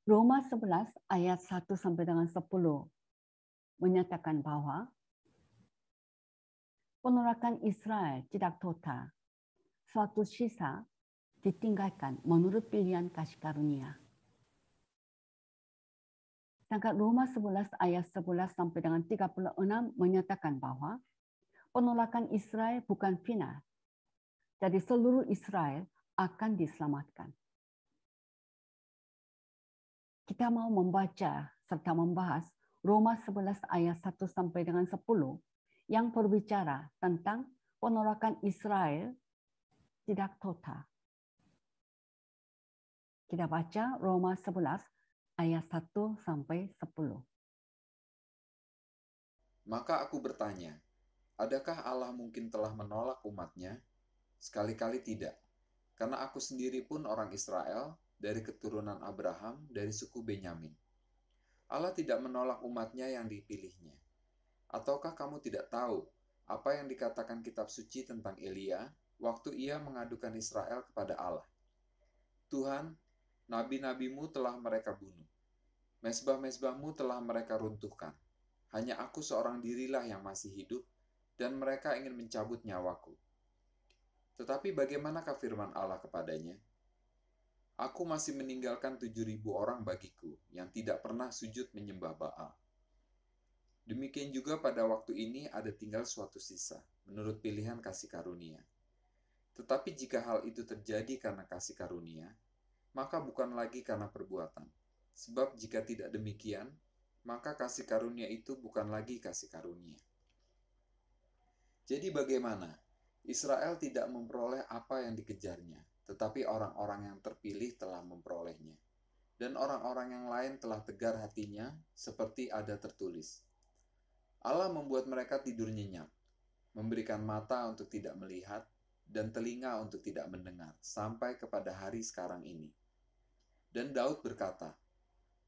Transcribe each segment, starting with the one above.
Roma 11 ayat 1 sampai dengan 10 menyatakan bahwa penolakan Israel tidak total. Suatu sisa ditinggalkan menurut pilihan kasih karunia. Sedangkan Roma 11 ayat 11 sampai dengan 36 menyatakan bahwa penolakan Israel bukan final. Jadi seluruh Israel akan diselamatkan. Kita mau membaca serta membahas Roma 11 ayat 1 sampai dengan 10 yang berbicara tentang penolakan Israel tidak total. Kita baca Roma 11 ayat 1 sampai 10. Maka aku bertanya, adakah Allah mungkin telah menolak umatnya? Sekali-kali tidak, karena aku sendiri pun orang Israel, dari keturunan Abraham, dari suku Benyamin. Allah tidak menolak umatnya yang dipilihnya. Ataukah kamu tidak tahu apa yang dikatakan kitab suci tentang Elia waktu ia mengadukan Israel kepada Allah? Tuhan, nabi-nabimu telah mereka bunuh. Mezbah-mezbahmu telah mereka runtuhkan. Hanya aku seorang dirilah yang masih hidup, dan mereka ingin mencabut nyawaku. Tetapi bagaimanakah firman Allah kepadanya? Aku masih meninggalkan 7.000 orang bagiku, yang tidak pernah sujud menyembah Baal. Demikian juga pada waktu ini ada tinggal suatu sisa, menurut pilihan kasih karunia. Tetapi jika hal itu terjadi karena kasih karunia, maka bukan lagi karena perbuatan. Sebab jika tidak demikian, maka kasih karunia itu bukan lagi kasih karunia. Jadi bagaimana? Israel tidak memperoleh apa yang dikejarnya, tetapi orang-orang yang terpilih telah memperolehnya. Dan orang-orang yang lain telah tegar hatinya, seperti ada tertulis. Allah membuat mereka tidur nyenyak, memberikan mata untuk tidak melihat, dan telinga untuk tidak mendengar, sampai kepada hari sekarang ini. Dan Daud berkata,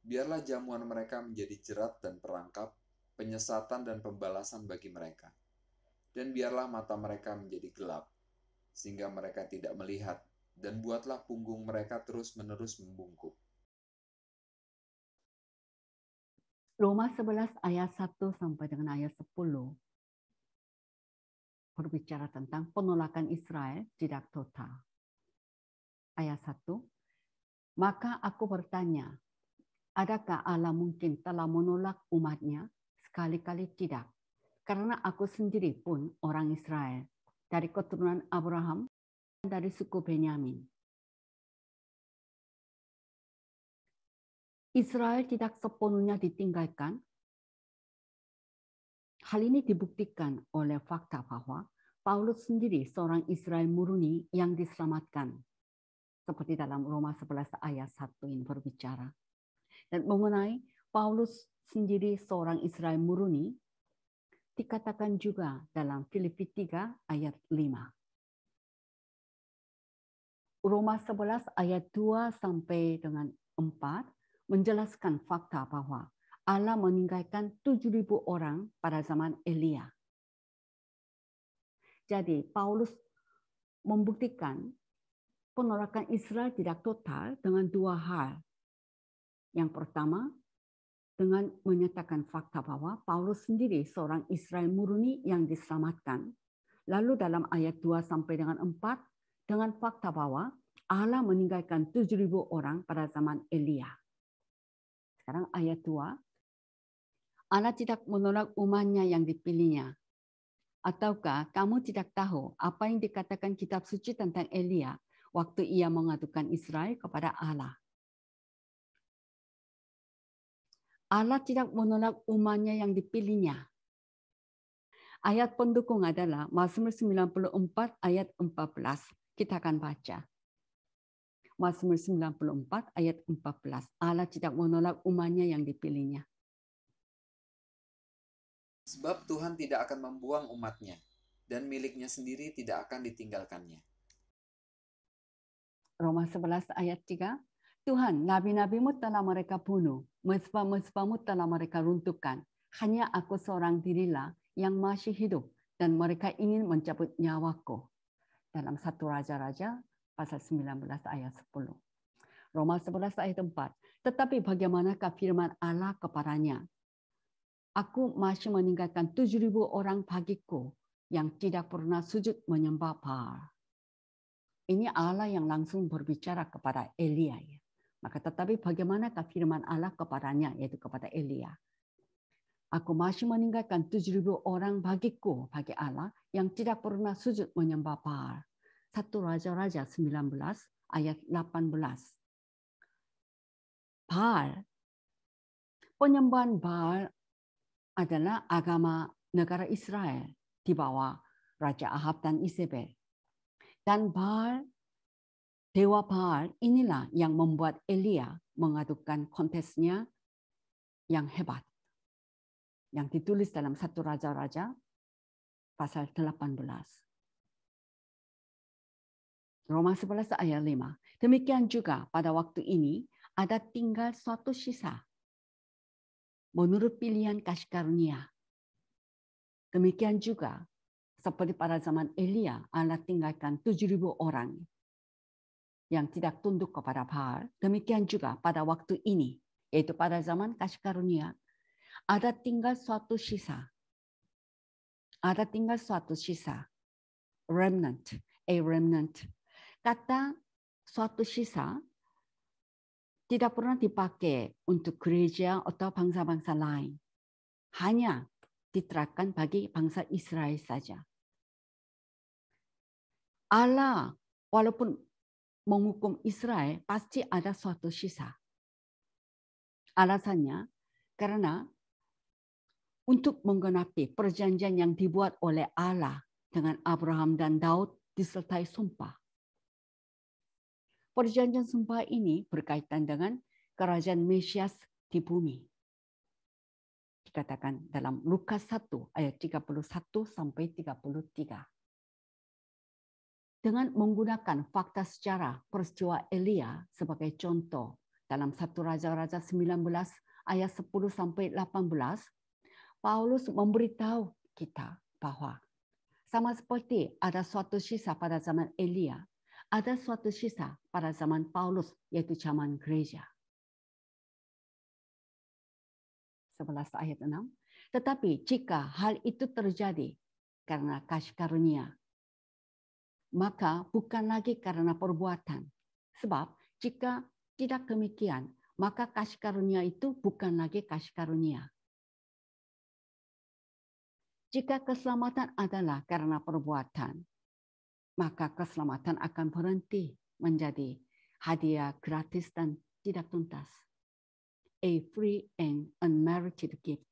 biarlah jamuan mereka menjadi jerat dan perangkap, penyesatan dan pembalasan bagi mereka. Dan biarlah mata mereka menjadi gelap, sehingga mereka tidak melihat, dan buatlah punggung mereka terus-menerus membungkuk. Roma 11 ayat 1 sampai dengan ayat 10 berbicara tentang penolakan Israel tidak total. Ayat 1, maka aku bertanya, adakah Allah mungkin telah menolak umatnya? Sekali-kali tidak. Karena aku sendiri pun orang Israel, dari keturunan Abraham dan dari suku Benyamin. Israel tidak sepenuhnya ditinggalkan. Hal ini dibuktikan oleh fakta bahwa Paulus sendiri seorang Israel murni yang diselamatkan. Seperti dalam Roma 11 ayat 1 ini berbicara. Dan mengenai Paulus sendiri seorang Israel murni, dikatakan juga dalam Filipi 3 ayat 5. Roma 11 ayat 2 sampai dengan 4 menjelaskan fakta bahwa Allah meninggalkan 7.000 orang pada zaman Elia. Jadi Paulus membuktikan penolakan Israel tidak total dengan dua hal. Yang pertama, dengan menyatakan fakta bahwa Paulus sendiri seorang Israel murni yang diselamatkan. Lalu dalam ayat 2 sampai dengan 4, dengan fakta bahwa Allah meninggalkan 7.000 orang pada zaman Elia. Sekarang ayat 2, Allah tidak menolak umatnya yang dipilihnya. Ataukah kamu tidak tahu apa yang dikatakan kitab suci tentang Elia waktu ia mengadukan Israel kepada Allah? Allah tidak menolak umatnya yang dipilihnya. Ayat pendukung adalah Mazmur 94 ayat 14. Kita akan baca. Mazmur 94 ayat 14. Allah tidak menolak umatnya yang dipilihnya. Sebab Tuhan tidak akan membuang umatnya, dan miliknya sendiri tidak akan ditinggalkannya. Roma 11 ayat 3. Tuhan, nabi-nabimu telah mereka bunuh, mezbah-mezbahmu telah mereka runtuhkan. Hanya aku seorang dirilah yang masih hidup, dan mereka ingin mencabut nyawaku. Dalam 1 Raja-Raja pasal 19 ayat 10. Roma 11 ayat 4. Tetapi bagaimanakah firman Allah kepadanya? Aku masih meninggalkan 7.000 orang bagiku yang tidak pernah sujud menyembah Baal. Ini Allah yang langsung berbicara kepada Elia. Ya. Maka tetapi bagaimanakah firman Allah kepadanya, yaitu kepada Elia? Aku masih meninggalkan 7.000 orang bagiku, bagi Allah, yang tidak pernah sujud menyembah Baal. 1 Raja-Raja 19 ayat 18. Baal, penyembahan Baal adalah agama negara Israel di bawah Raja Ahab dan Isabel. Dan Baal, dewa Baal inilah yang membuat Elia mengadukan kontesnya yang hebat. Yang ditulis dalam 1 Raja-Raja pasal 18. Roma 11 ayat 5. Demikian juga pada waktu ini ada tinggal suatu sisa menurut pilihan kasih karunia. Demikian juga seperti pada zaman Elia, Allah tinggalkan 7.000 orang yang tidak tunduk kepada Baal. Demikian juga pada waktu ini, yaitu pada zaman kasih karunia, ada tinggal suatu sisa. Ada tinggal suatu sisa. Remnant, a remnant. Kata suatu sisa tidak pernah dipakai untuk gereja atau bangsa-bangsa lain. Hanya diterapkan bagi bangsa Israel saja. Allah walaupun menghukum Israel pasti ada suatu sisa. Alasannya karena untuk menggenapi perjanjian yang dibuat oleh Allah dengan Abraham dan Daud disertai sumpah. Perjanjian sumpah ini berkaitan dengan kerajaan Mesias di bumi. Dikatakan dalam Lukas 1 ayat 31 sampai 33. Dengan menggunakan fakta sejarah peristiwa Elia sebagai contoh dalam 1 Raja-Raja 19 ayat 10 sampai 18, Paulus memberitahu kita bahwa sama seperti ada suatu sisa pada zaman Elia, ada suatu sisa pada zaman Paulus, yaitu zaman gereja. 11 ayat 6. Tetapi jika hal itu terjadi karena kasih karunia, maka bukan lagi karena perbuatan. Sebab jika tidak demikian, maka kasih karunia itu bukan lagi kasih karunia. Jika keselamatan adalah karena perbuatan, maka keselamatan akan berhenti menjadi hadiah gratis dan tidak tuntas. A free and unmerited gift.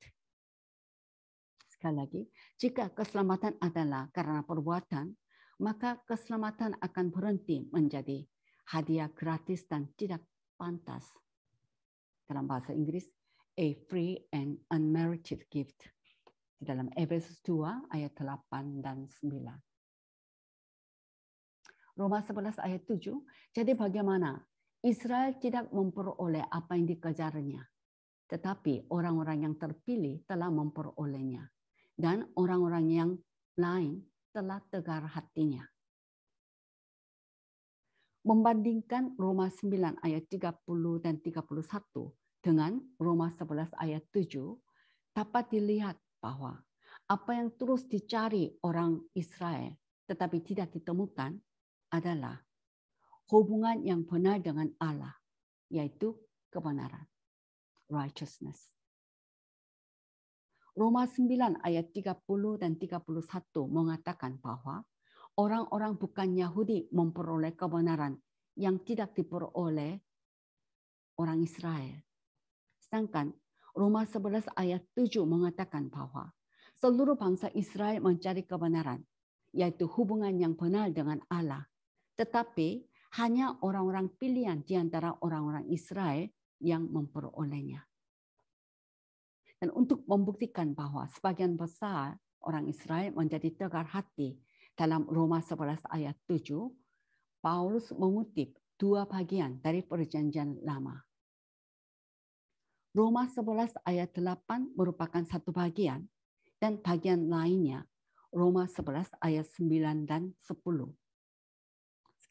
Sekali lagi, jika keselamatan adalah karena perbuatan, maka keselamatan akan berhenti menjadi hadiah gratis dan tidak pantas. Dalam bahasa Inggris, a free and unmerited gift. Di dalam Efesus 2 ayat 8 dan 9. Roma 11 ayat 7, jadi bagaimana? Israel tidak memperoleh apa yang dikejarnya, tetapi orang-orang yang terpilih telah memperolehnya. Dan orang-orang yang lain telah tegar hatinya. Membandingkan Roma 9 ayat 30 dan 31 dengan Roma 11 ayat 7, dapat dilihat bahwa apa yang terus dicari orang Israel tetapi tidak ditemukan adalah hubungan yang benar dengan Allah, yaitu kebenaran, righteousness. Roma 9 ayat 30 dan 31 mengatakan bahwa orang-orang bukan Yahudi memperoleh kebenaran yang tidak diperoleh orang Israel. Sedangkan Roma 11 ayat 7 mengatakan bahwa seluruh bangsa Israel mencari kebenaran, yaitu hubungan yang benar dengan Allah. Tetapi hanya orang-orang pilihan di antara orang-orang Israel yang memperolehnya. Dan untuk membuktikan bahwa sebagian besar orang Israel menjadi tegar hati dalam Roma 11 ayat 7, Paulus mengutip dua bagian dari perjanjian lama. Roma 11 ayat 8 merupakan satu bagian, dan bagian lainnya Roma 11 ayat 9 dan 10.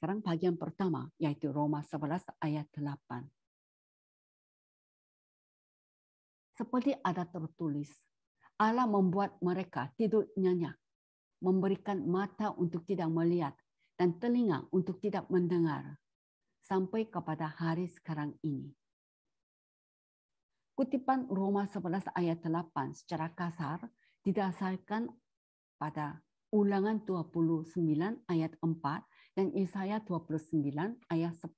Sekarang bagian pertama, yaitu Roma 11 ayat 8. Seperti ada tertulis, Allah membuat mereka tidur nyenyak, memberikan mata untuk tidak melihat dan telinga untuk tidak mendengar, sampai kepada hari sekarang ini. Kutipan Roma 11 ayat 8 secara kasar didasarkan pada Ulangan 29 ayat 4 dan Yesaya 29 ayat 10.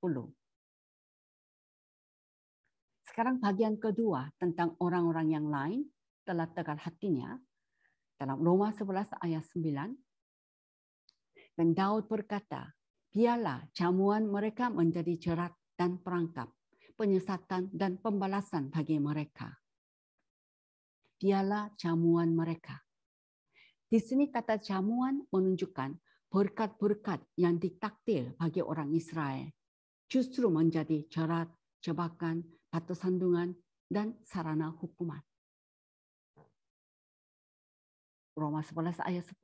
Sekarang bagian kedua tentang orang-orang yang lain telah tegar hatinya dalam Roma 11 ayat 9. Dan Daud berkata, biarlah jamuan mereka menjadi jerat dan perangkap, penyesatan dan pembalasan bagi mereka. Biarlah jamuan mereka. Di sini kata jamuan menunjukkan berkat-berkat yang ditakdir bagi orang Israel justru menjadi jerat, jebakan, batu sandungan, dan sarana hukuman. Roma 11 ayat 10.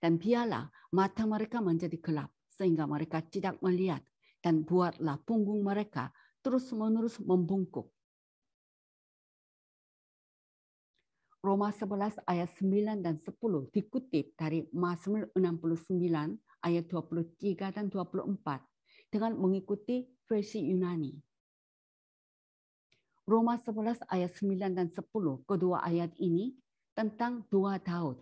Dan biarlah mata mereka menjadi gelap sehingga mereka tidak melihat, dan buatlah punggung mereka terus-menerus membungkuk. Roma 11 ayat 9 dan 10 dikutip dari Mazmur 69 ayat 23 dan 24 dengan mengikuti versi Yunani. Roma 11 ayat 9 dan 10, kedua ayat ini tentang doa Daud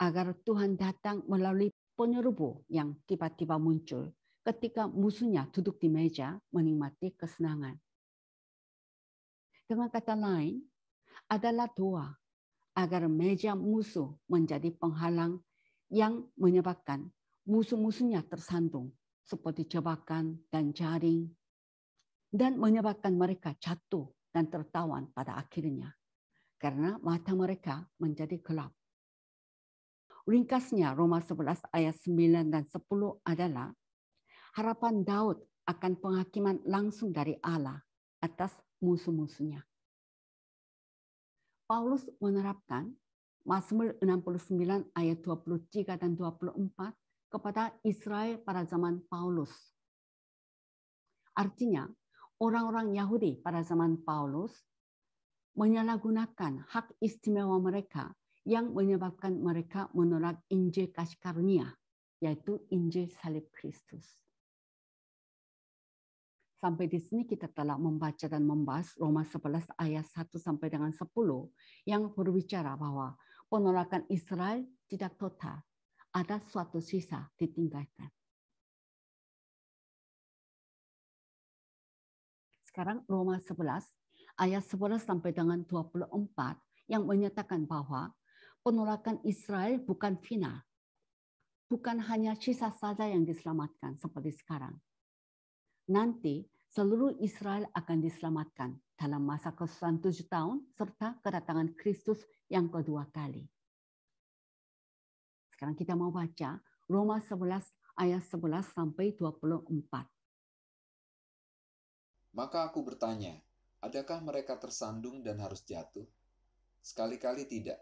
agar Tuhan datang melalui penyerubu yang tiba-tiba muncul ketika musuhnya duduk di meja menikmati kesenangan. Dengan kata lain, adalah doa agar meja musuh menjadi penghalang yang menyebabkan musuh-musuhnya tersandung seperti jebakan dan jaring dan menyebabkan mereka jatuh dan tertawan pada akhirnya karena mata mereka menjadi gelap. Ringkasnya Roma 11 ayat 9 dan 10 adalah harapan Daud akan penghakiman langsung dari Allah atas musuh-musuhnya. Paulus menerapkan Mazmur 69 ayat 23 dan 24 kepada Israel pada zaman Paulus. Artinya, orang-orang Yahudi pada zaman Paulus menyalahgunakan hak istimewa mereka yang menyebabkan mereka menolak Injil kasih karunia, yaitu Injil salib Kristus. Sampai di sini kita telah membaca dan membahas Roma 11 ayat 1 sampai dengan 10 yang berbicara bahwa penolakan Israel tidak total. Ada suatu sisa ditinggalkan. Sekarang Roma 11 ayat 11 sampai dengan 24 yang menyatakan bahwa penolakan Israel bukan final. Bukan hanya sisa saja yang diselamatkan seperti sekarang. Nanti seluruh Israel akan diselamatkan dalam masa kesusahan 7 tahun serta kedatangan Kristus yang kedua kali. Sekarang kita mau baca Roma 11 ayat 11 sampai 24. Maka aku bertanya, adakah mereka tersandung dan harus jatuh? Sekali-kali tidak.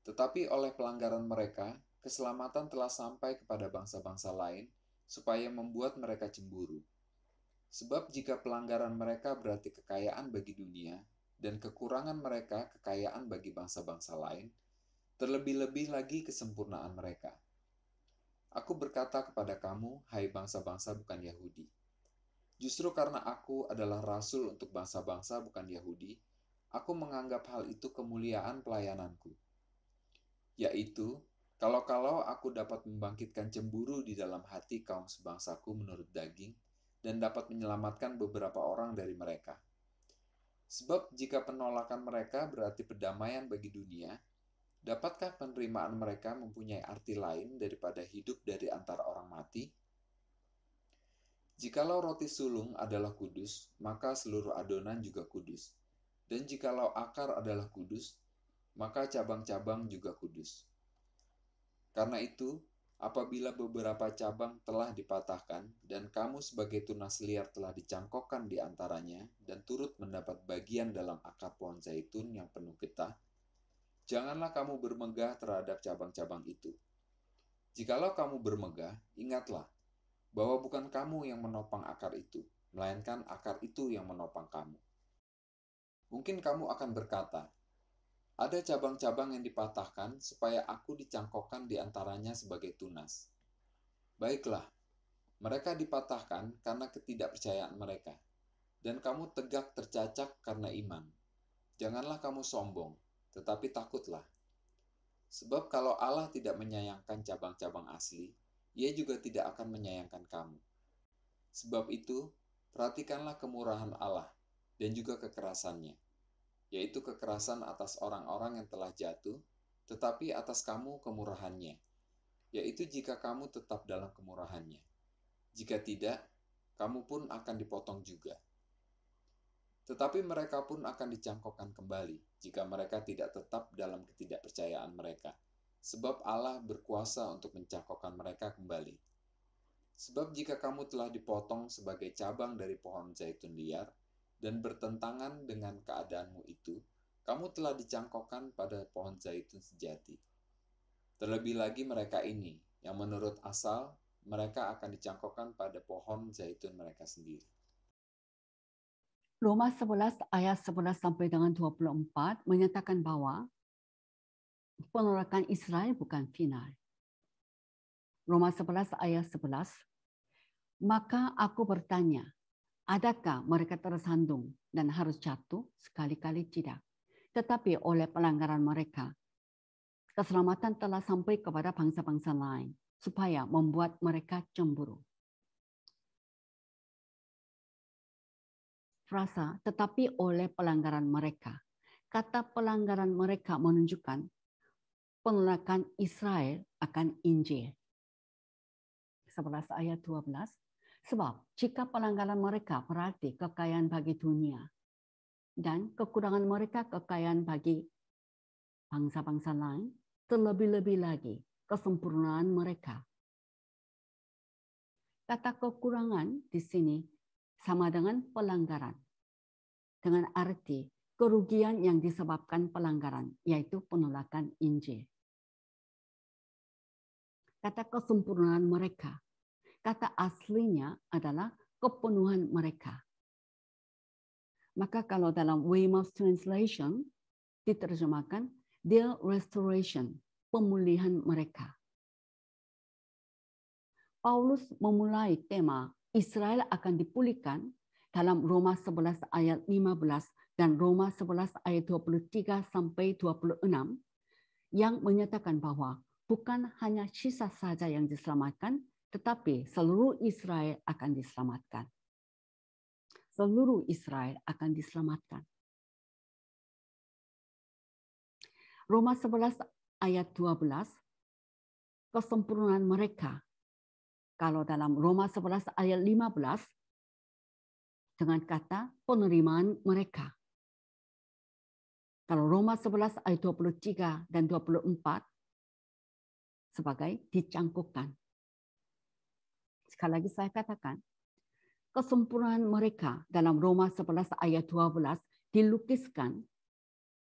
Tetapi oleh pelanggaran mereka, keselamatan telah sampai kepada bangsa-bangsa lain supaya membuat mereka cemburu. Sebab jika pelanggaran mereka berarti kekayaan bagi dunia, dan kekurangan mereka kekayaan bagi bangsa-bangsa lain, terlebih-lebih lagi kesempurnaan mereka. Aku berkata kepada kamu, hai bangsa-bangsa bukan Yahudi. Justru karena aku adalah rasul untuk bangsa-bangsa bukan Yahudi, aku menganggap hal itu kemuliaan pelayananku. Yaitu, kalau-kalau aku dapat membangkitkan cemburu di dalam hati kaum sebangsaku menurut daging, dan dapat menyelamatkan beberapa orang dari mereka. Sebab jika penolakan mereka berarti perdamaian bagi dunia, dapatkah penerimaan mereka mempunyai arti lain daripada hidup dari antara orang mati? Jikalau roti sulung adalah kudus, maka seluruh adonan juga kudus. Dan jikalau akar adalah kudus, maka cabang-cabang juga kudus. Karena itu, apabila beberapa cabang telah dipatahkan, dan kamu sebagai tunas liar telah dicangkokkan di antaranya, dan turut mendapat bagian dalam akar pohon zaitun yang penuh getah, janganlah kamu bermegah terhadap cabang-cabang itu. Jikalau kamu bermegah, ingatlah bahwa bukan kamu yang menopang akar itu, melainkan akar itu yang menopang kamu. Mungkin kamu akan berkata, ada cabang-cabang yang dipatahkan supaya aku dicangkokkan di antaranya sebagai tunas. Baiklah, mereka dipatahkan karena ketidakpercayaan mereka, dan kamu tegak tercacak karena iman. Janganlah kamu sombong, tetapi takutlah. Sebab kalau Allah tidak menyayangkan cabang-cabang asli, Ia juga tidak akan menyayangkan kamu. Sebab itu, perhatikanlah kemurahan Allah dan juga kekerasannya, yaitu kekerasan atas orang-orang yang telah jatuh, tetapi atas kamu kemurahannya, yaitu jika kamu tetap dalam kemurahannya. Jika tidak, kamu pun akan dipotong juga. Tetapi mereka pun akan dicangkokkan kembali jika mereka tidak tetap dalam ketidakpercayaan mereka, sebab Allah berkuasa untuk mencangkokkan mereka kembali. Sebab jika kamu telah dipotong sebagai cabang dari pohon zaitun liar dan bertentangan dengan keadaanmu itu, kamu telah dicangkokkan pada pohon zaitun sejati. Terlebih lagi mereka ini, yang menurut asal, mereka akan dicangkokkan pada pohon zaitun mereka sendiri. Roma 11 ayat 11 sampai dengan 24 menyatakan bahwa penolakan Israel bukan final. Roma 11 ayat 11, maka aku bertanya, adakah mereka tersandung dan harus jatuh? Sekali-kali tidak. Tetapi oleh pelanggaran mereka, keselamatan telah sampai kepada bangsa-bangsa lain, supaya membuat mereka cemburu. Frasa, tetapi oleh pelanggaran mereka. Kata pelanggaran mereka menunjukkan penolakan Israel akan Injil. 11 ayat 12. Sebab jika pelanggaran mereka berarti kekayaan bagi dunia dan kekurangan mereka kekayaan bagi bangsa-bangsa lain, terlebih-lebih lagi kesempurnaan mereka. Kata kekurangan di sini sama dengan pelanggaran, dengan arti kerugian yang disebabkan pelanggaran, yaitu penolakan Injil. Kata kesempurnaan mereka, kata aslinya adalah kepenuhan mereka. Maka kalau dalam Weymouth Translation diterjemahkan their restoration, pemulihan mereka. Paulus memulai tema Israel akan dipulihkan dalam Roma 11 ayat 15 dan Roma 11 ayat 23 sampai 26 yang menyatakan bahwa bukan hanya sisa saja yang diselamatkan, tetapi seluruh Israel akan diselamatkan. Seluruh Israel akan diselamatkan. Roma 11 ayat 12, kesempurnaan mereka. Kalau dalam Roma 11 ayat 15, dengan kata penerimaan mereka. Kalau Roma 11 ayat 23 dan 24, sebagai dicangkokkan. Sekali lagi saya katakan, kesempurnaan mereka dalam Roma 11 ayat 12 dilukiskan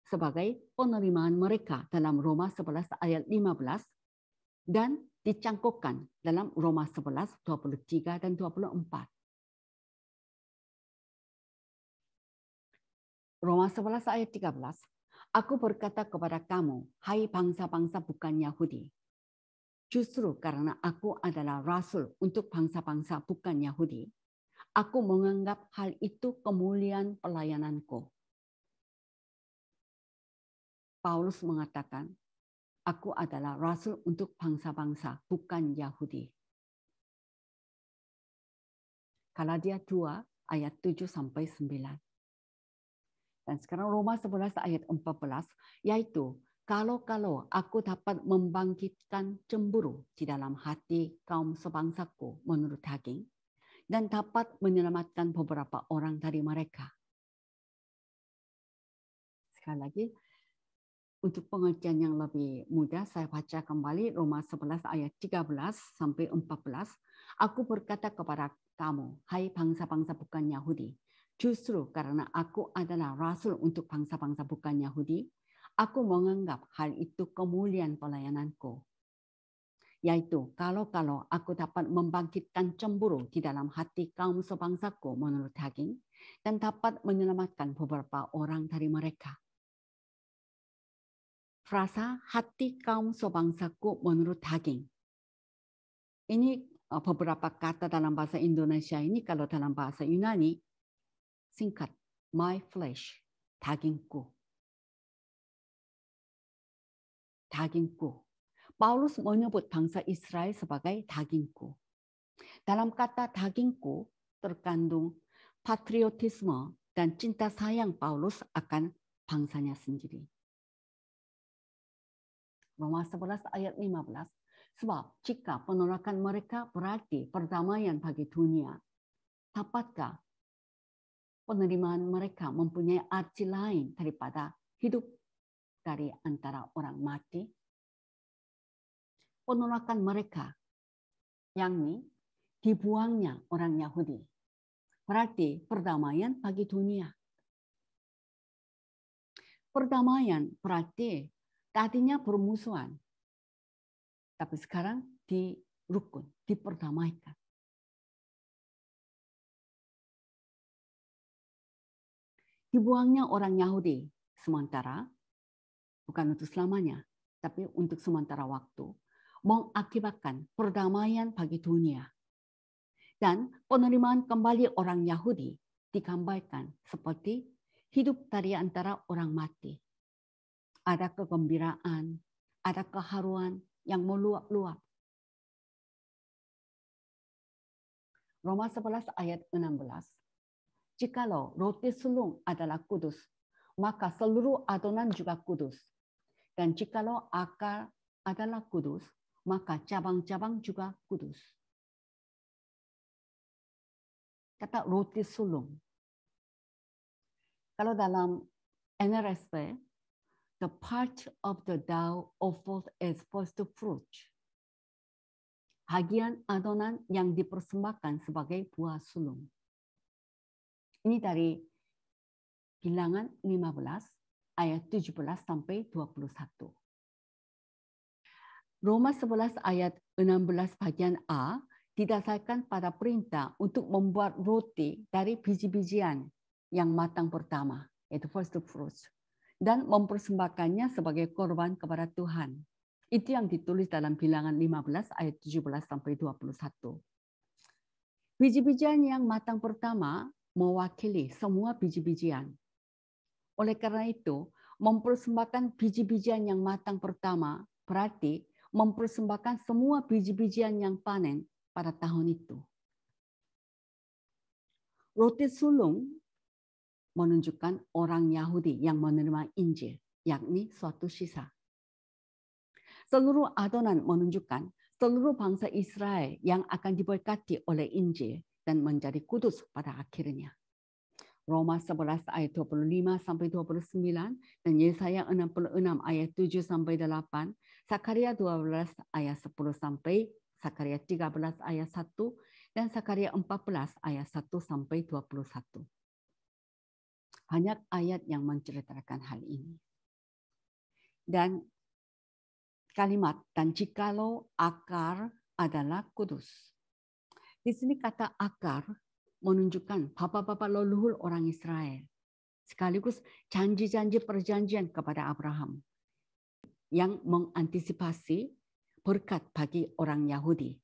sebagai penerimaan mereka dalam Roma 11 ayat 15 dan dicangkokkan dalam Roma 11, 23 dan 24. Roma 11 ayat 13, aku berkata kepada kamu, hai bangsa-bangsa bukan Yahudi, justru karena aku adalah rasul untuk bangsa-bangsa bukan Yahudi, aku menganggap hal itu kemuliaan pelayananku. Paulus mengatakan, aku adalah rasul untuk bangsa-bangsa bukan Yahudi. Galatia 2 ayat 7 sampai 9. Dan sekarang Roma 11 ayat 14, yaitu kalau aku dapat membangkitkan cemburu di dalam hati kaum sebangsaku menurut daging, dan dapat menyelamatkan beberapa orang dari mereka. Sekali lagi, untuk pengertian yang lebih mudah, saya baca kembali Roma 11 ayat 13 sampai 14. Aku berkata kepada kamu, hai bangsa-bangsa bukan Yahudi, justru karena aku adalah rasul untuk bangsa-bangsa bukan Yahudi, aku menganggap hal itu kemuliaan pelayananku. yaitu kalau aku dapat membangkitkan cemburu di dalam hati kaum sebangsaku menurut daging dan dapat menyelamatkan beberapa orang dari mereka. Frasa hati kaum sebangsaku menurut daging. Ini beberapa kata dalam bahasa Indonesia ini, kalau dalam bahasa Yunani singkat, my flesh, dagingku. Dagingku. Paulus menyebut bangsa Israel sebagai dagingku. Dalam kata dagingku terkandung patriotisme dan cinta sayang Paulus akan bangsanya sendiri. Roma 11 ayat 15. Sebab jika penolakan mereka berarti perdamaian bagi dunia, dapatkah penerimaan mereka mempunyai arti lain daripada hidup dari antara orang mati? Penolakan mereka, yakni dibuangnya orang Yahudi, berarti perdamaian bagi dunia. Perdamaian berarti tadinya bermusuhan, tapi sekarang dirukun, diperdamaikan. Dibuangnya orang Yahudi sementara, bukan untuk selamanya, tapi untuk sementara waktu, mengakibatkan perdamaian bagi dunia. Dan penerimaan kembali orang Yahudi digambarkan seperti hidup dari antara orang mati. Ada kegembiraan, ada keharuan yang meluap-luap. Roma 11 ayat 16. Jikalau roti sulung adalah kudus, maka seluruh adonan juga kudus. Dan jikalau akar adalah kudus, maka cabang-cabang juga kudus. Kata roti sulung. Kalau dalam NRSV, the part of the dough offered as first fruit. Bagian adonan yang dipersembahkan sebagai buah sulung. Ini dari Bilangan 15 ayat 17 sampai 21. Roma 11 ayat 16 bagian A didasarkan pada perintah untuk membuat roti dari biji-bijian yang matang pertama, yaitu first fruits, dan mempersembahkannya sebagai korban kepada Tuhan. Itu yang ditulis dalam Bilangan 15 ayat 17 sampai 21. Biji-bijian yang matang pertama mewakili semua biji-bijian. Oleh karena itu, mempersembahkan biji-bijian yang matang pertama berarti mempersembahkan semua biji-bijian yang panen pada tahun itu. Roti sulung menunjukkan orang Yahudi yang menerima Injil, yakni suatu sisa. Seluruh adonan menunjukkan seluruh bangsa Israel yang akan diberkati oleh Injil dan menjadi kudus pada akhirnya. Roma 11 ayat 25 sampai 29 dan Yesaya 66 ayat 7 sampai 8, Sakaria 12 ayat 10 sampai Sakaria 13 ayat 1 dan Sakaria 14 ayat 1 sampai 21. Banyak ayat yang menceritakan hal ini. Dan kalimat dan jikalau akar adalah kudus. Di sini kata akar menunjukkan bapak-bapak leluhur orang Israel. Sekaligus janji-janji perjanjian kepada Abraham yang mengantisipasi berkat bagi orang Yahudi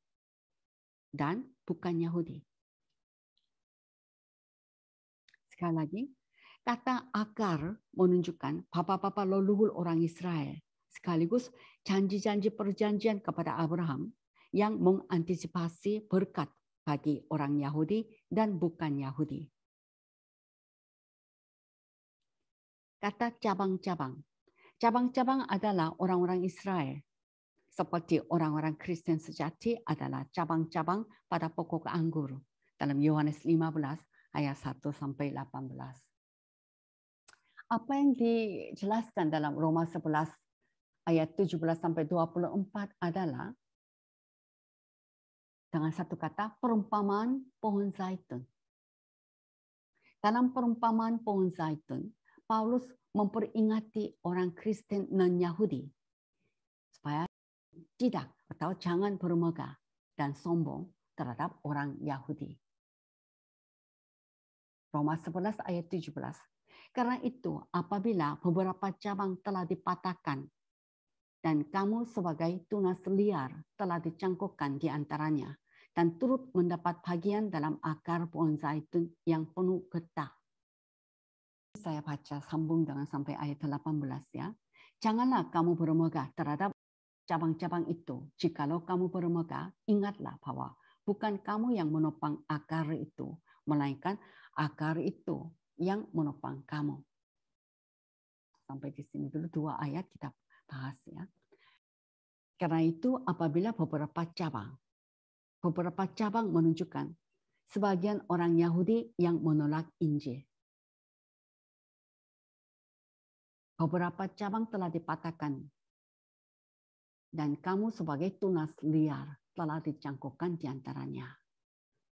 dan bukan Yahudi. Sekali lagi, kata akar menunjukkan bapak-bapak leluhur orang Israel. Sekaligus janji-janji perjanjian kepada Abraham yang mengantisipasi berkat bagi orang Yahudi dan bukan Yahudi. Kata cabang-cabang. Cabang-cabang adalah orang-orang Israel. Seperti orang-orang Kristen sejati adalah cabang-cabang pada pokok anggur. Dalam Yohanes 15 ayat 1 sampai 18. Apa yang dijelaskan dalam Roma 11 ayat 17 sampai 24 adalah dengan satu kata, perumpamaan pohon zaitun. Dalam perumpamaan pohon zaitun, Paulus memperingati orang Kristen non-Yahudi supaya tidak atau jangan bermegah dan sombong terhadap orang Yahudi. Roma 11 ayat 17. Karena itu, apabila beberapa cabang telah dipatahkan dan kamu sebagai tunas liar telah dicangkokkan di antaranya dan turut mendapat bagian dalam akar pohon zaitun yang penuh getah. Saya baca sambung dengan sampai ayat 18 ya. Janganlah kamu bermegah terhadap cabang-cabang itu. Jikalau kamu bermegah, ingatlah bahwa bukan kamu yang menopang akar itu, melainkan akar itu yang menopang kamu. Sampai di sini dulu 2 ayat kita bahas ya. Karena itu apabila beberapa cabang menunjukkan sebagian orang Yahudi yang menolak Injil. Beberapa cabang telah dipatahkan dan kamu sebagai tunas liar telah dicangkokkan di antaranya.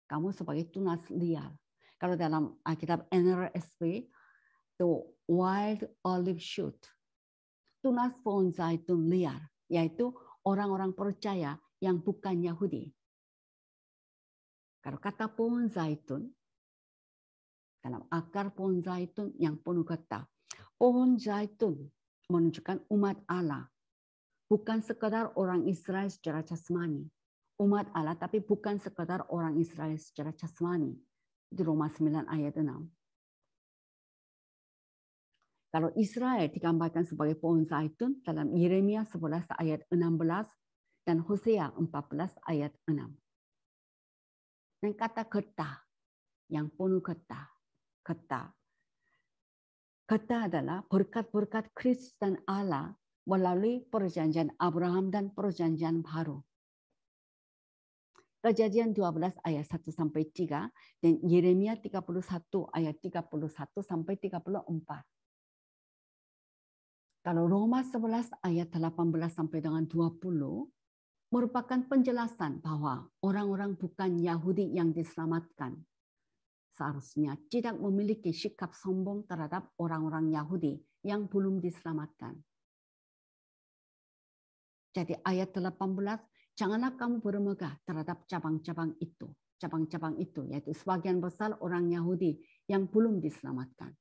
Kamu sebagai tunas liar. Kalau dalam Alkitab NRSV, the wild olive shoot, tunas pohon zaitun liar, yaitu orang-orang percaya yang bukan Yahudi. Kalau kata pohon zaitun, dalam akar pohon zaitun yang penuh getah, pohon zaitun menunjukkan umat Allah, bukan sekadar orang Israel secara jasmani. Umat Allah tapi bukan sekadar orang Israel secara jasmani. Di Roma 9 ayat 6. Kalau Israel digambarkan sebagai pohon zaitun dalam Yeremia 11 ayat 16 dan Hosea 14 ayat 6. Dan kata getah, yang penuh getah. Getah adalah berkat-berkat Kristus dan Allah melalui perjanjian Abraham dan perjanjian baru. Kejadian 12 ayat 1 sampai 3 dan Yeremia 31 ayat 31 sampai 34. Kalau Roma 11 ayat 18 sampai dengan 20 merupakan penjelasan bahwa orang-orang bukan Yahudi yang diselamatkan seharusnya tidak memiliki sikap sombong terhadap orang-orang Yahudi yang belum diselamatkan. Jadi ayat 18, janganlah kamu bermegah terhadap cabang-cabang itu. Cabang-cabang itu yaitu sebagian besar orang Yahudi yang belum diselamatkan.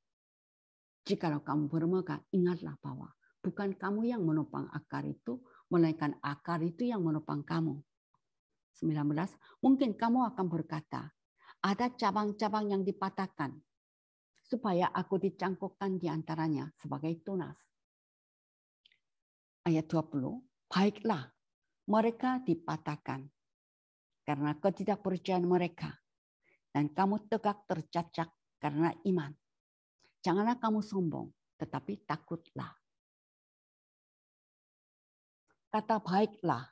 Jikalau kamu bermegah, ingatlah bahwa bukan kamu yang menopang akar itu, melainkan akar itu yang menopang kamu. 19, mungkin kamu akan berkata, ada cabang-cabang yang dipatahkan, supaya aku dicangkokkan di antaranya sebagai tunas. Ayat 20, baiklah, mereka dipatahkan karena ketidakpercayaan mereka, dan kamu tegak tercacak karena iman. Janganlah kamu sombong, tetapi takutlah. Kata baiklah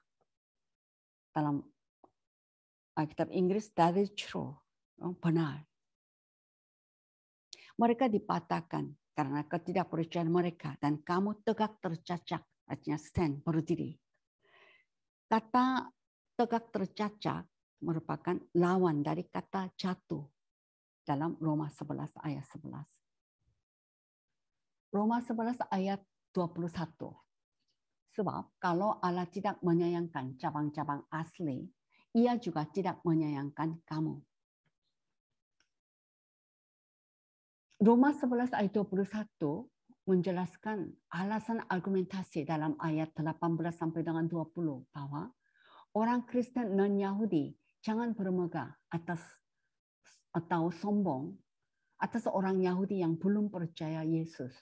dalam Alkitab Inggris, that is true, benar. Mereka dipatahkan karena ketidakpercayaan mereka, dan kamu tegak tercacak, artinya stand, berdiri. Kata tegak tercacak merupakan lawan dari kata jatuh dalam Roma 11 ayat 11. Roma 11 ayat 21. Sebab kalau Allah tidak menyayangkan cabang-cabang asli, Ia juga tidak menyayangkan kamu. Roma 11 ayat 21 menjelaskan alasan argumentasi dalam ayat 18 sampai dengan 20 bahwa orang Kristen non-Yahudi jangan bermegah atas atau sombong atas orang Yahudi yang belum percaya Yesus.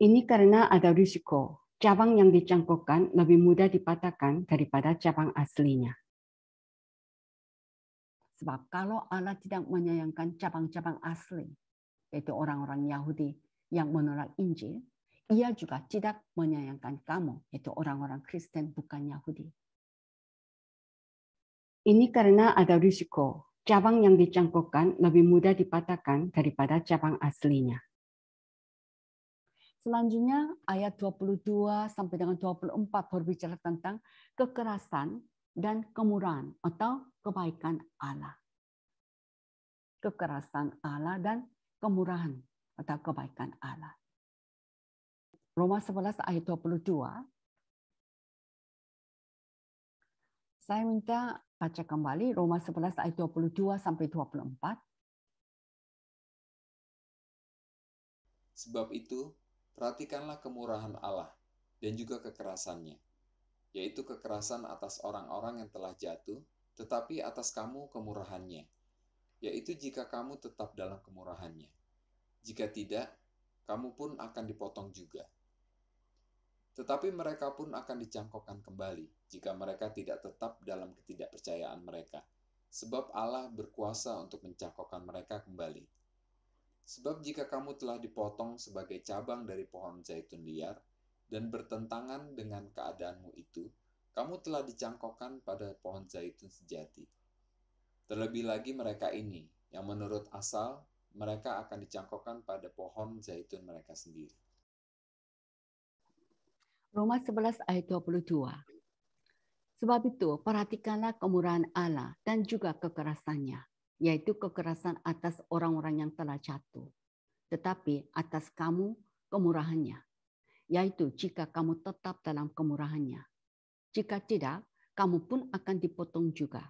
Ini karena ada risiko cabang yang dicangkokkan lebih mudah dipatahkan daripada cabang aslinya. Sebab kalau Allah tidak menyayangkan cabang-cabang asli, yaitu orang-orang Yahudi yang menolak Injil, Ia juga tidak menyayangkan kamu, yaitu orang-orang Kristen bukan Yahudi. Ini karena ada risiko cabang yang dicangkokkan lebih mudah dipatahkan daripada cabang aslinya. Selanjutnya ayat 22 sampai dengan 24 berbicara tentang kekerasan dan kemurahan atau kebaikan Allah. Kekerasan Allah dan kemurahan atau kebaikan Allah. Roma 11 ayat 22. Saya minta baca kembali Roma 11 ayat 22 sampai 24. Sebab itu, perhatikanlah kemurahan Allah dan juga kekerasannya, yaitu kekerasan atas orang-orang yang telah jatuh, tetapi atas kamu kemurahannya, yaitu jika kamu tetap dalam kemurahannya. Jika tidak, kamu pun akan dipotong juga. Tetapi mereka pun akan dicangkokkan kembali jika mereka tidak tetap dalam ketidakpercayaan mereka, sebab Allah berkuasa untuk mencangkokkan mereka kembali. Sebab jika kamu telah dipotong sebagai cabang dari pohon zaitun liar dan bertentangan dengan keadaanmu itu, kamu telah dicangkokkan pada pohon zaitun sejati. Terlebih lagi mereka ini, yang menurut asal, mereka akan dicangkokkan pada pohon zaitun mereka sendiri. Roma 11 ayat 22. Sebab itu, perhatikanlah kemurahan Allah dan juga kekerasannya, yaitu kekerasan atas orang-orang yang telah jatuh, tetapi atas kamu kemurahannya, yaitu jika kamu tetap dalam kemurahannya. Jika tidak, kamu pun akan dipotong juga.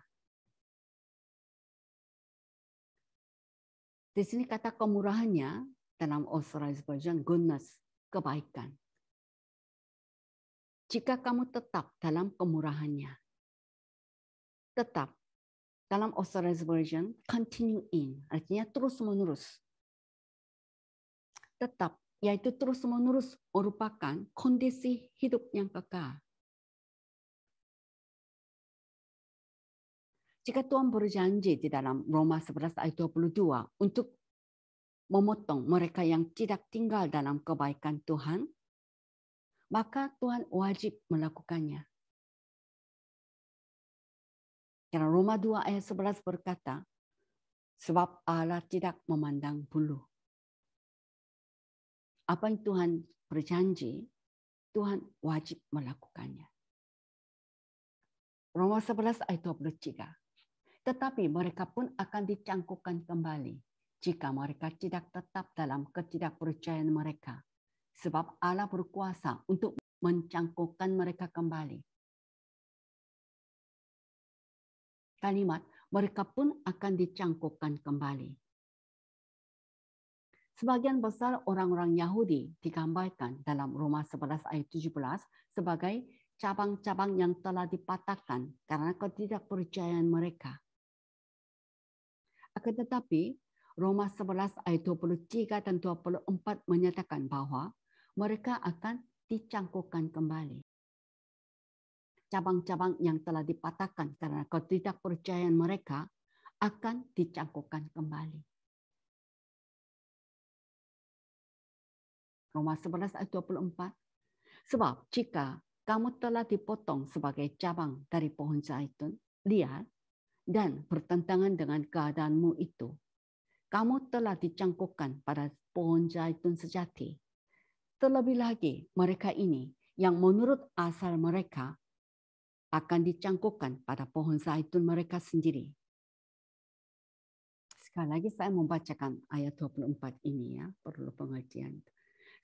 Di sini kata kemurahannya dalam Authorized Version, goodness, kebaikan. Jika kamu tetap dalam kemurahannya. Tetap. Dalam Authorized Version, continue in. Artinya terus-menerus. Tetap, yaitu terus-menerus merupakan kondisi hidup yang kekal. Jika Tuhan berjanji di dalam Roma 11 ayat 22 untuk memotong mereka yang tidak tinggal dalam kebaikan Tuhan, maka Tuhan wajib melakukannya. Karena Roma 2 ayat 11 berkata, sebab Allah tidak memandang bulu. Apa yang Tuhan berjanji, Tuhan wajib melakukannya. Roma 11 ayat 23. Tetapi mereka pun akan dicangkokkan kembali jika mereka tidak tetap dalam ketidakpercayaan mereka. Sebab Allah berkuasa untuk mencangkokkan mereka kembali. Kalimat, mereka pun akan dicangkokkan kembali. Sebagian besar orang-orang Yahudi digambarkan dalam Roma 11 ayat 17 sebagai cabang-cabang yang telah dipatahkan karena ketidakpercayaan mereka. Akan tetapi, Roma 11 ayat 23 dan 24 menyatakan bahwa mereka akan dicangkokkan kembali. Cabang-cabang yang telah dipatahkan karena ketidakpercayaan mereka akan dicangkokkan kembali. Roma 11 ayat 24. Sebab jika kamu telah dipotong sebagai cabang dari pohon zaitun liar dan bertentangan dengan keadaanmu itu, kamu telah dicangkokkan pada pohon zaitun sejati. Terlebih lagi mereka ini yang menurut asal mereka akan dicangkokkan pada pohon zaitun mereka sendiri. Sekali lagi saya membacakan ayat 24 ini ya, perlu pengertian.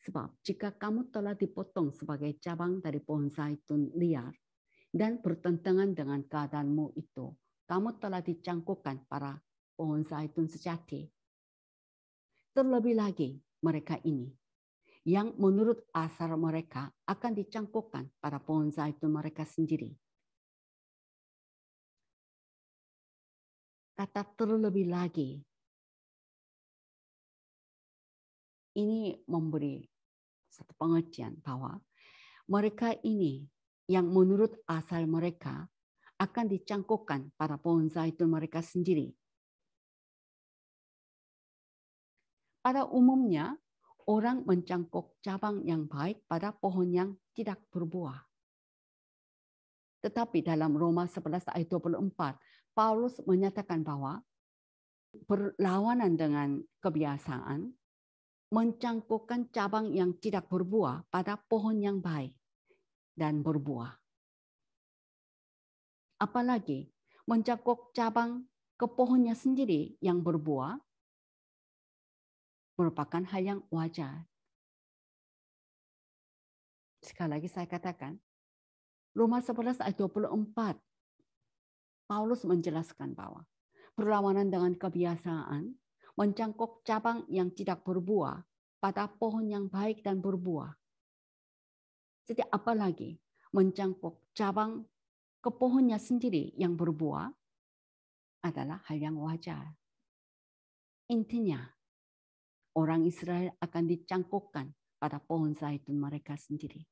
Sebab jika kamu telah dipotong sebagai cabang dari pohon zaitun liar dan bertentangan dengan keadaanmu itu, kamu telah dicangkokkan pada pohon zaitun sejati. Terlebih lagi mereka ini yang menurut asal mereka akan dicangkokkan pada pohon zaitun mereka sendiri. Kata terlebih lagi ini memberi satu pengertian bahwa mereka ini yang menurut asal mereka akan dicangkokkan pada pohon zaitun mereka sendiri. Pada umumnya, orang mencangkok cabang yang baik pada pohon yang tidak berbuah. Tetapi dalam Roma 11 ayat 24, Paulus menyatakan bahwa berlawanan dengan kebiasaan, mencangkokkan cabang yang tidak berbuah pada pohon yang baik dan berbuah. Apalagi mencangkok cabang ke pohonnya sendiri yang berbuah merupakan hal yang wajar. Sekali lagi saya katakan, Roma 11 ayat 24, Paulus menjelaskan bahwa perlawanan dengan kebiasaan mencangkok cabang yang tidak berbuah pada pohon yang baik dan berbuah. Jadi apalagi mencangkok cabang ke pohonnya sendiri yang berbuah adalah hal yang wajar. Intinya, orang Israel akan dicangkokkan pada pohon zaitun mereka sendiri.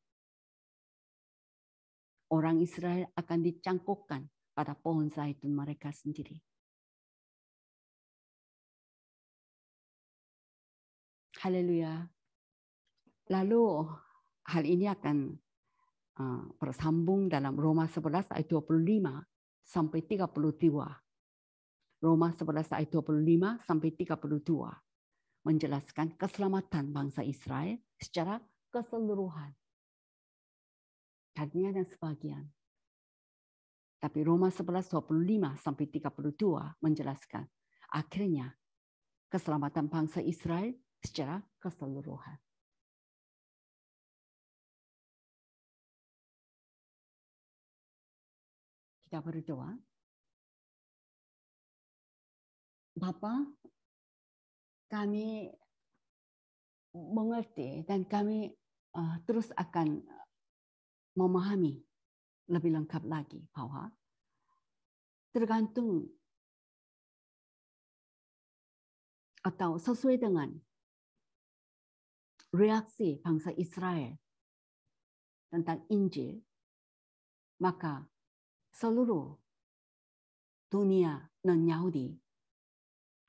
Orang Israel akan dicangkokkan pada pohon zaitun mereka sendiri. Haleluya. Lalu hal ini akan bersambung dalam Roma 11 ayat 25 sampai 32. Roma 11 ayat 25 sampai 32 menjelaskan keselamatan bangsa Israel secara keseluruhan. Tadinya ada sebagian. Tapi Roma 11 25 sampai 32 menjelaskan akhirnya keselamatan bangsa Israel secara keseluruhan. Kita berdoa. Bapa, kami mengerti dan kami terus akan memahami lebih lengkap lagi bahwa tergantung atau sesuai dengan reaksi bangsa Israel tentang Injil, maka seluruh dunia non-Yahudi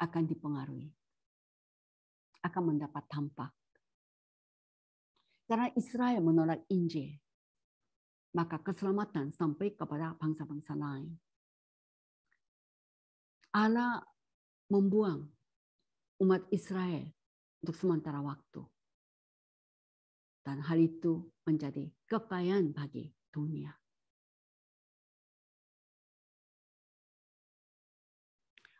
akan dipengaruhi, akan mendapat dampak. Karena Israel menolak Injil, maka keselamatan sampai kepada bangsa-bangsa lain. Allah membuang umat Israel untuk sementara waktu. Dan hal itu menjadi kekayaan bagi dunia.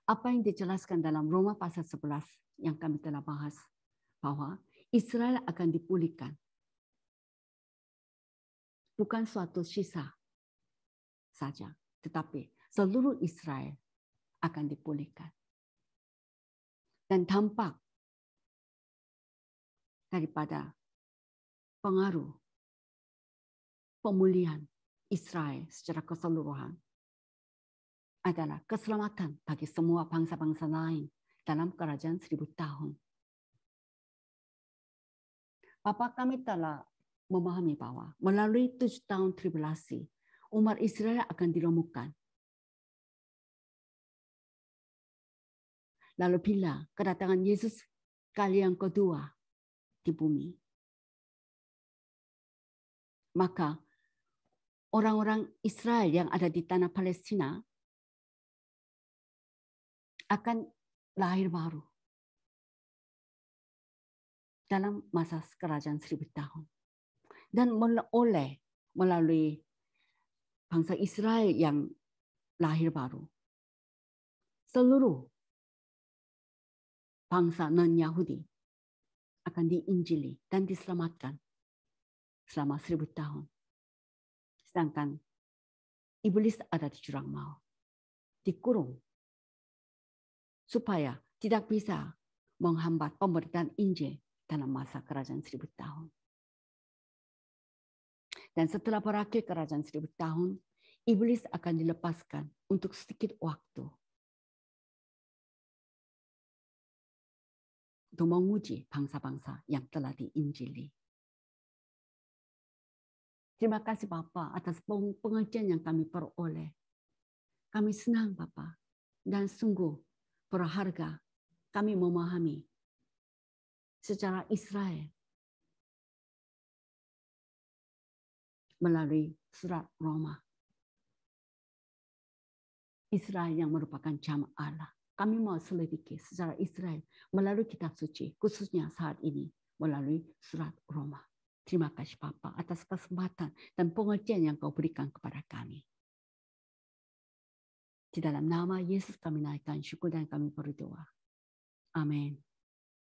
Apa yang dijelaskan dalam Roma pasal 11 yang kami telah bahas, bahwa Israel akan dipulihkan. Bukan suatu sisa saja, tetapi seluruh Israel akan dipulihkan. Dan dampak daripada pengaruh pemulihan Israel secara keseluruhan adalah keselamatan bagi semua bangsa-bangsa lain dalam kerajaan 1000 tahun. Bapa, kami telah memahami bahwa melalui 7 tahun tribulasi, umat Israel akan diremukkan. Lalu bila kedatangan Yesus kali yang kedua di bumi, maka orang-orang Israel yang ada di tanah Palestina akan lahir baru dalam masa kerajaan 1000 tahun. Dan melalui bangsa Israel yang lahir baru, seluruh bangsa non-Yahudi akan diinjili dan diselamatkan selama 1000 tahun. Sedangkan iblis ada di jurang maut, dikurung, supaya tidak bisa menghambat pemberitaan Injil dalam masa kerajaan 1000 tahun. Dan setelah berakhir kerajaan 1000 tahun, iblis akan dilepaskan untuk sedikit waktu untuk menguji bangsa-bangsa yang telah diinjili. Terima kasih Bapa atas pengertian yang kami peroleh. Kami senang Bapa dan sungguh berharga kami memahami secara Israel melalui surat Roma. Israel yang merupakan jamaah Allah. Kami mau selidiki secara Israel melalui kitab suci, khususnya saat ini melalui surat Roma. Terima kasih Bapa atas kesempatan dan pengertian yang Kau berikan kepada kami. Di dalam nama Yesus kami naikkan syukur dan kami berdoa. Amin.